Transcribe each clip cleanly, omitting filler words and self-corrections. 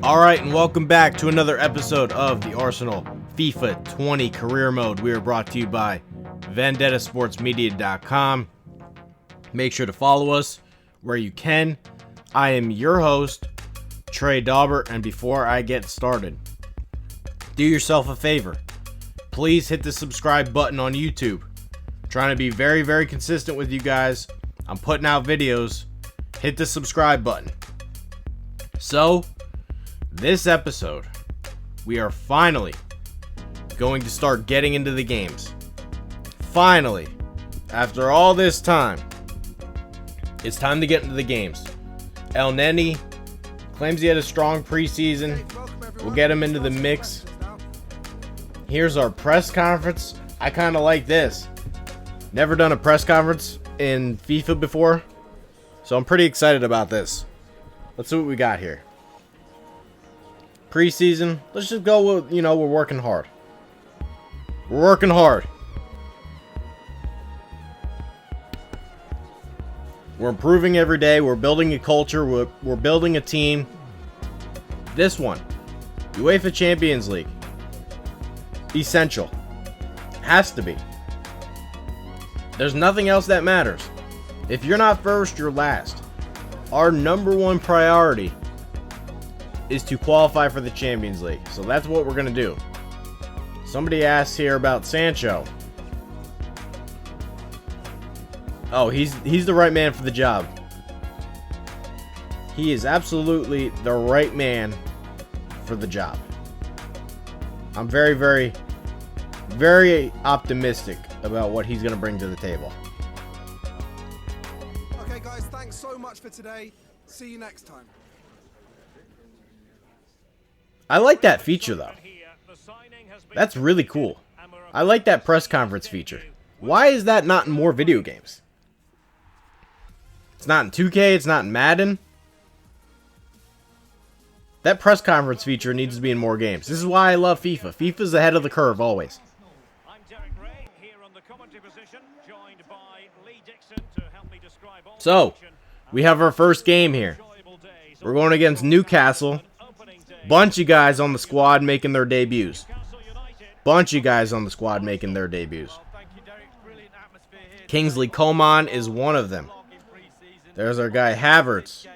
Alright, and welcome back to another episode of the Arsenal FIFA 20 Career Mode. We are brought to you by VendettaSportsMedia.com. Make sure to follow us where you can. I am your host, Trey Daubert, and before I get started, do yourself a favor. Please hit the subscribe button on YouTube. I'm trying to be very, very consistent with you guys. I'm putting out videos. Hit the subscribe button. So, this episode, we are finally going to start getting into the games. Finally, after all this time, it's time to get into the games. El Neni claims he had a strong preseason. We'll get him into the mix. Here's our press conference. I kind of like this. Never done a press conference in FIFA before, so I'm pretty excited about this. Let's see what we got here. Preseason, let's just go with, we're working hard. We're working hard. We're improving every day. We're building a culture. We're building a team. This one, UEFA Champions League. Essential. Has to be. There's nothing else that matters. If you're not first, you're last. Our number one priority is to qualify for the Champions League. So that's what we're going to do. Somebody asked here about Sancho. Oh, he's the right man for the job. He is absolutely the right man for the job. I'm very, very, very optimistic about what he's going to bring to the table. Okay, guys, thanks so much for today. See you next time. I like that feature, though. That's really cool. I like that press conference feature. Why is that not in more video games? It's not in 2K, it's not in Madden. That press conference feature needs to be in more games. This is why I love FIFA. FIFA's ahead of the curve, always. So, we have our first game here. We're going against Newcastle. Bunch of guys on the squad making their debuts. Kingsley Coman is one of them. There's our guy Havertz.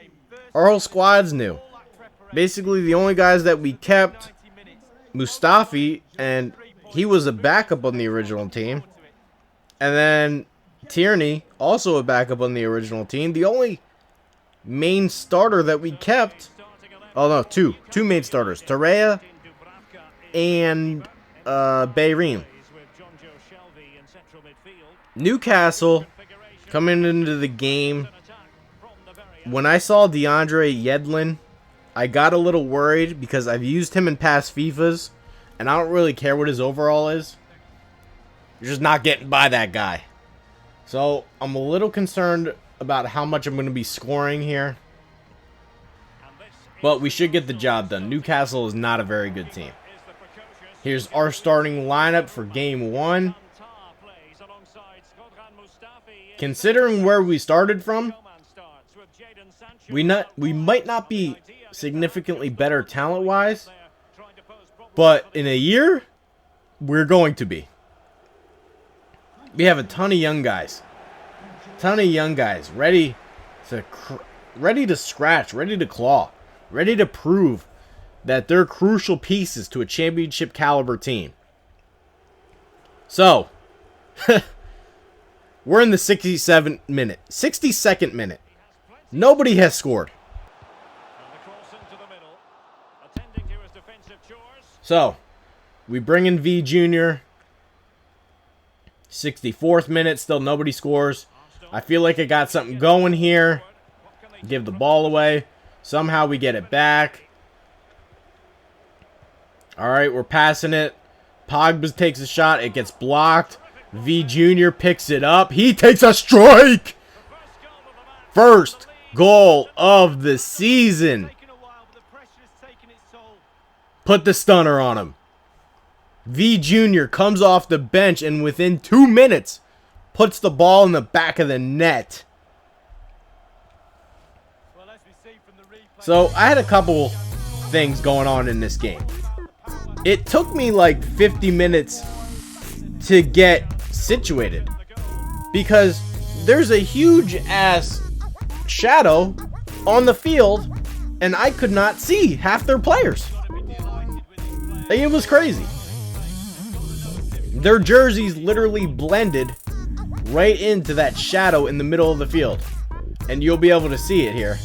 Our whole squad's new. Basically, the only guys that we kept, Mustafi, and he was a backup on the original team. And then Tierney, also a backup on the original team. The only main starter that we kept, oh no, two main starters, Torreira and Bayrim. Newcastle coming into the game. When I saw DeAndre Yedlin, I got a little worried because I've used him in past FIFAs, and I don't really care what his overall is. You're just not getting by that guy. So, I'm a little concerned about how much I'm going to be scoring here. But we should get the job done. Newcastle is not a very good team. Here's our starting lineup for game one. Considering where we started from, we might not be significantly better talent-wise, but in a year, we're going to be. We have a ton of young guys. Ready to scratch, ready to claw, ready to prove that they're crucial pieces to a championship caliber team. So, we're in the 62nd minute. Nobody has scored. So, we bring in V Jr. 64th minute, still nobody scores. I feel like I got something going here. Give the ball away. Somehow we get it back. Alright, we're passing it. Pogba takes a shot. It gets blocked. V Jr. picks it up. He takes a strike! First goal of the season. Put the stunner on him. V Jr. comes off the bench and within 2 minutes puts the ball in the back of the net. So I had a couple things going on in this game. It took me like 50 minutes to get situated because there's a huge ass shadow on the field and I could not see half their players. Like, it was crazy. Their jerseys literally blended right into that shadow in the middle of the field. And you'll be able to see it here.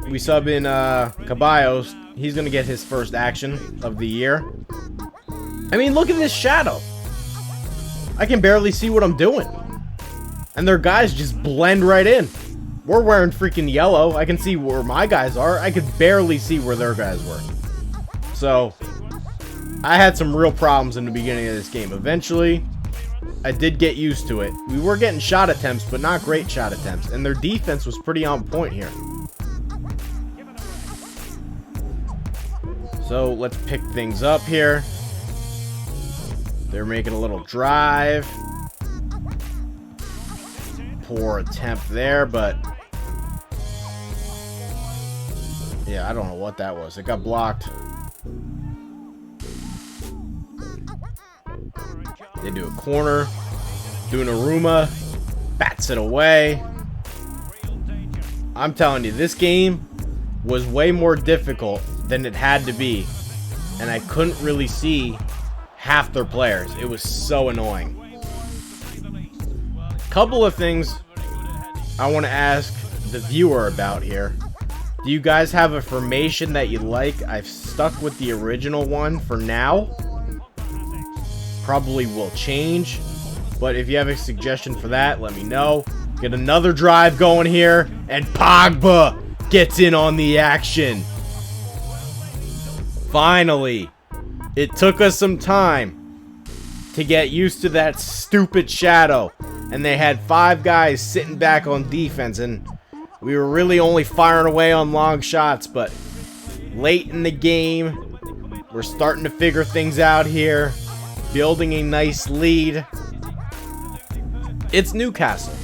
We sub in Caballos. He's going to get his first action of the year. I mean, look at this shadow. I can barely see what I'm doing. And their guys just blend right in. We're wearing freaking yellow. I can see where my guys are. I could barely see where their guys were. So, I had some real problems in the beginning of this game. Eventually, I did get used to it. We were getting shot attempts, but not great shot attempts. And their defense was pretty on point here. So, let's pick things up here. They're making a little drive. Poor attempt there, but... yeah, I don't know what that was. It got blocked. They do a corner. Doing a Ruma. Bats it away. I'm telling you, this game was way more difficult than it had to be. And I couldn't really see half their players. It was so annoying. Couple of things I want to ask the viewer about here. Do you guys have a formation that you like? I've stuck with the original one for now. Probably will change, but if you have a suggestion for that, let me know. Get another drive going here, and Pogba gets in on the action. Finally, it took us some time to get used to that stupid shadow, and they had 5 guys sitting back on defense, and we were really only firing away on long shots, but late in the game, we're starting to figure things out here. Building a nice lead. It's Newcastle.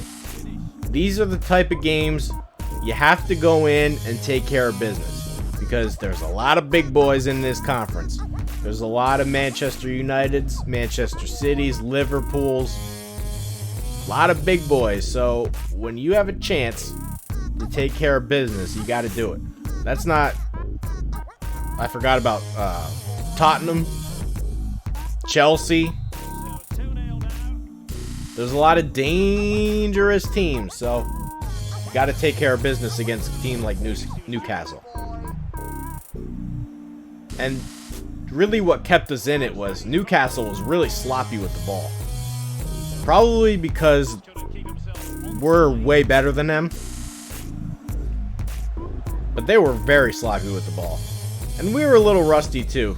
These are the type of games you have to go in and take care of business. Because there's a lot of big boys in this conference. There's a lot of Manchester Uniteds, Manchester Cities, Liverpools. A lot of big boys. So when you have a chance to take care of business, you got to do it. That's not... I forgot about Tottenham. Chelsea. There's a lot of dangerous teams, so you got to take care of business against a team like Newcastle. And really what kept us in it was Newcastle was really sloppy with the ball. Probably because we're way better than them. But they were very sloppy with the ball. And we were a little rusty too.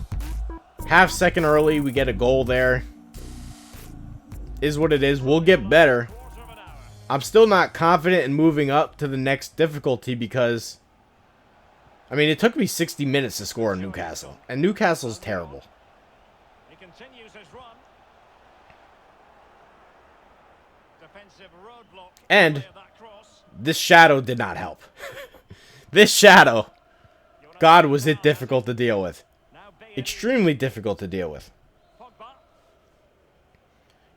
Half second early, we get a goal there. Is what it is. We'll get better. I'm still not confident in moving up to the next difficulty because... I mean, it took me 60 minutes to score in Newcastle. And Newcastle's terrible. He continues his run. Defensive roadblock. And this shadow did not help. This shadow. God, was it difficult to deal with. Extremely difficult to deal with.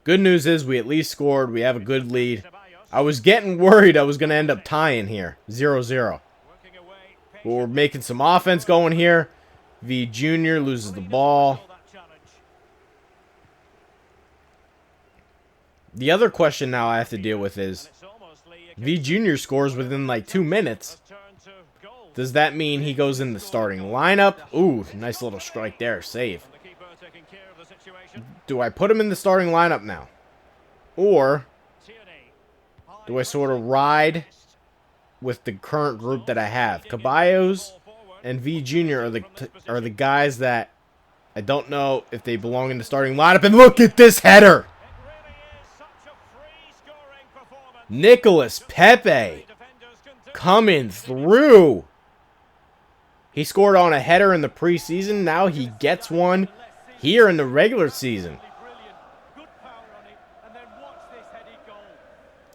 Good news is we at least scored. We have a good lead. I was getting worried I was going to end up tying here. 0-0. But we're making some offense going here. V Jr. loses the ball. The other question now I have to deal with is V Jr. scores within like 2 minutes. Does that mean he goes in the starting lineup? Ooh, nice little strike there. Save. Do I put him in the starting lineup now? Or do I sort of ride with the current group that I have? Caballos and V Jr. are the guys that I don't know if they belong in the starting lineup. And look at this header! Nicolas Pepe coming through. He scored on a header in the preseason. Now he gets one here in the regular season.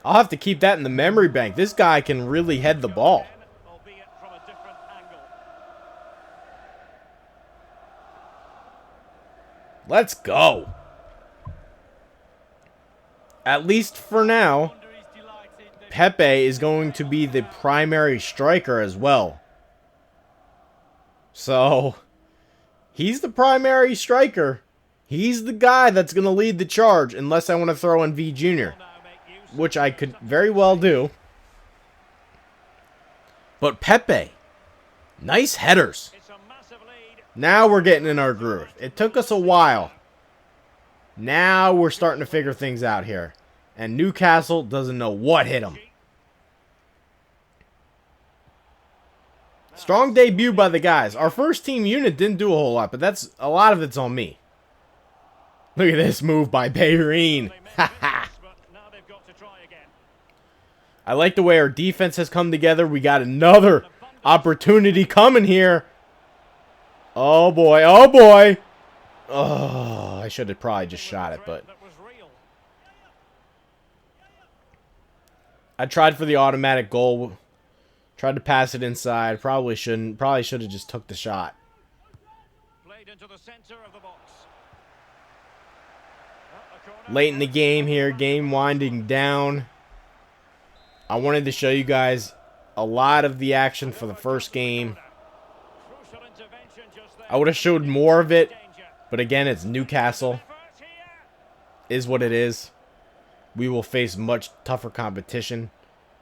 I'll have to keep that in the memory bank. This guy can really head the ball. Let's go. At least for now, Pepe is going to be the primary striker as well. So, he's the primary striker. He's the guy that's going to lead the charge, unless I want to throw in V Jr., which I could very well do. But Pepe, nice headers. Now we're getting in our groove. It took us a while. Now we're starting to figure things out here. And Newcastle doesn't know what hit them. Strong debut by the guys. Our first team unit didn't do a whole lot, but that's a lot of it's on me. Look at this move by Bayreen. I like the way our defense has come together. We got another opportunity coming here. Oh boy, oh boy. Oh, I should have probably just shot it, but I tried for the automatic goal. Tried to pass it inside. Probably shouldn't. Probably should have just took the shot. Late in the game here. Game winding down. I wanted to show you guys a lot of the action for the first game. I would have showed more of it. But again, it's Newcastle. Is what it is. We will face much tougher competition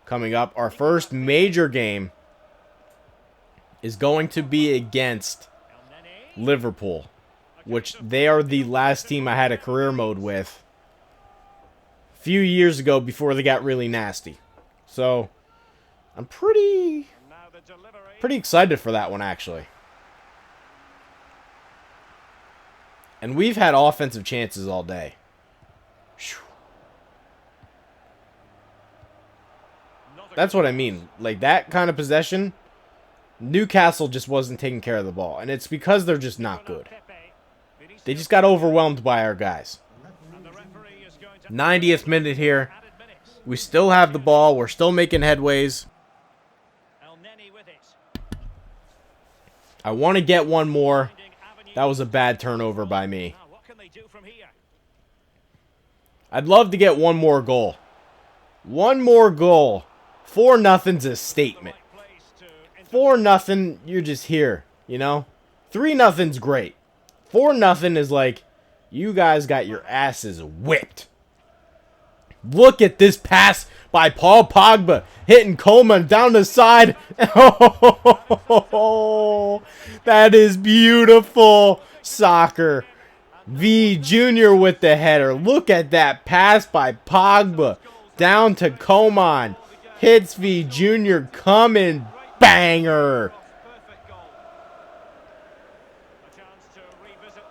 coming up. Our first major game is going to be against Liverpool, which they are the last team I had a career mode with a few years ago before they got really nasty. So I'm pretty excited for that one, actually. And we've had offensive chances all day. Whew. That's what I mean. Like, that kind of possession, Newcastle just wasn't taking care of the ball. And it's because they're just not good. They just got overwhelmed by our guys. 90th minute here. We still have the ball. We're still making headways. I want to get one more. That was a bad turnover by me. I'd love to get one more goal. One more goal. 4-0's a statement. 4-0, you're just here, you know? 3-0's great. 4-0 is like, you guys got your asses whipped. Look at this pass by Paul Pogba. Hitting Coleman down the side. Oh, that is beautiful soccer. V Jr. with the header. Look at that pass by Pogba. Down to Coman. Hits V Jr. coming. Banger.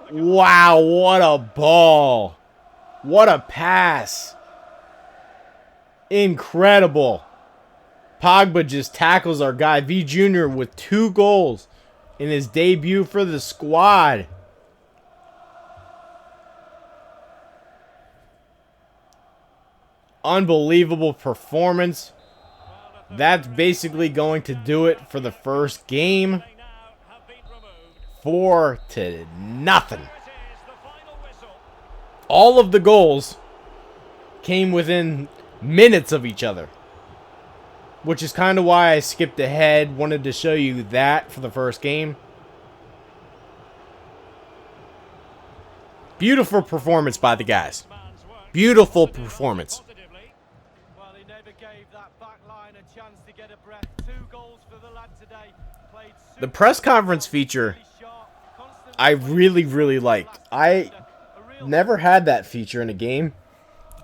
Wow, what a ball. What a pass. Incredible. Pogba just tackles our guy. V Jr. with 2 goals in his debut for the squad. Unbelievable performance. That's basically going to do it for the first game. 4-0. All of the goals came within minutes of each other, which is kind of why I skipped ahead. Wanted to show you that for the first game. Beautiful performance by the guys. Beautiful performance. The press conference feature I really liked. I never had that feature in a game.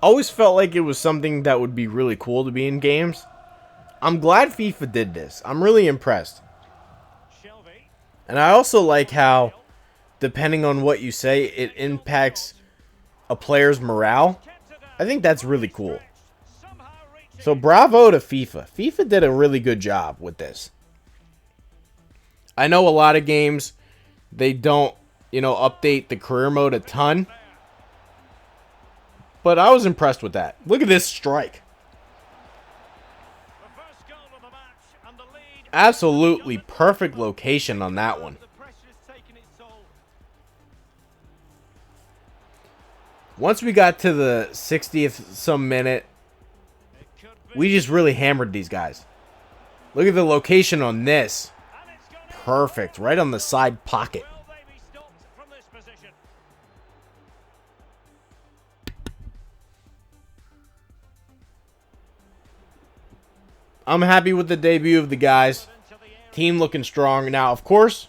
Always felt like it was something that would be really cool to be in games. I'm glad FIFA did this. I'm really impressed. And I also like how, depending on what you say, it impacts a player's morale. I think that's really cool. So bravo to FIFA. FIFA did a really good job with this. I know a lot of games, they don't, update the career mode a ton. But I was impressed with that. Look at this strike. Absolutely perfect location on that one. Once we got to the 60th some minute, It could be. we just really hammered these guys. Look at the location on this. And it's gone in. Perfect. Right on the side pocket. Will they be stopped from this position? I'm happy with the debut of the guys. Into the area. Team looking strong. Now, of course,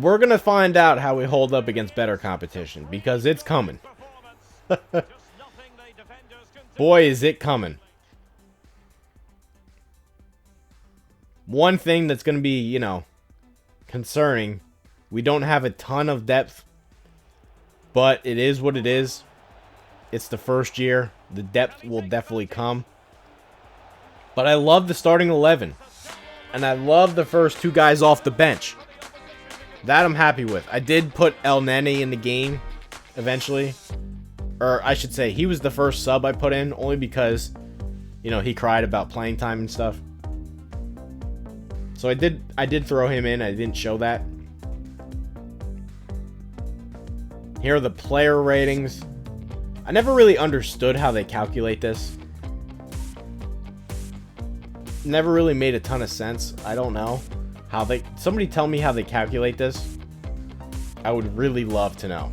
we're going to find out how we hold up against better competition because it's coming. Performance. Just nothing the defenders can do. Boy, is it coming. One thing that's going to be, you know, concerning, we don't have a ton of depth, but it is what it is. It's the first year. The depth will definitely come. But I love the starting 11. And I love the first two guys off the bench. That I'm happy with. I did put El Nene in the game eventually. Or I should say, he was the first sub I put in only because, you know, he cried about playing time and stuff. So I did throw him in. I didn't show that. Here are the player ratings. I never really understood how they calculate this. Never really made a ton of sense. I don't know how they... Somebody tell me how they calculate this. I would really love to know.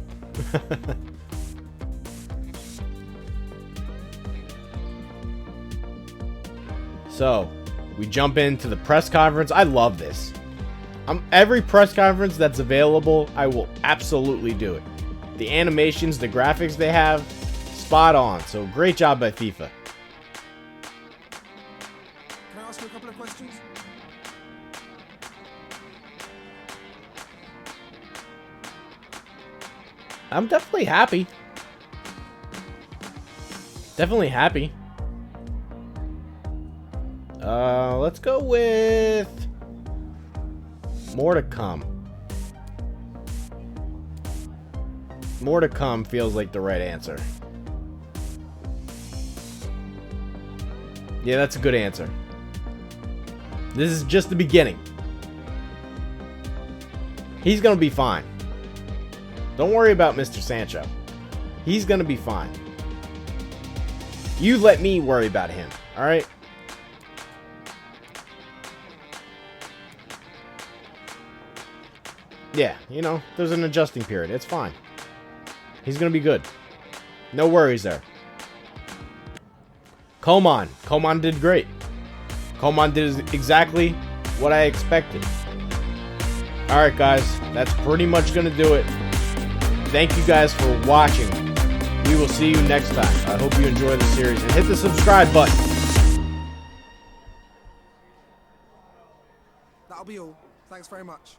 So, we jump into the press conference. I love this. Every press conference that's available, I will absolutely do it. The animations, the graphics they have, spot on. So, great job by FIFA. Can I ask you a couple of questions? I'm definitely happy. Definitely happy. Let's go with more to come. More to come feels like the right answer. Yeah, that's a good answer. This is just the beginning. He's gonna be fine. Don't worry about Mr. Sancho. He's gonna be fine. You let me worry about him, alright? Yeah, you know, there's an adjusting period. It's fine. He's gonna be good. No worries there. Coman. Coman did great. Coman did exactly what I expected. Alright, guys. That's pretty much gonna do it. Thank you guys for watching. We will see you next time. I hope you enjoy the series. And hit the subscribe button. That'll be all. Thanks very much.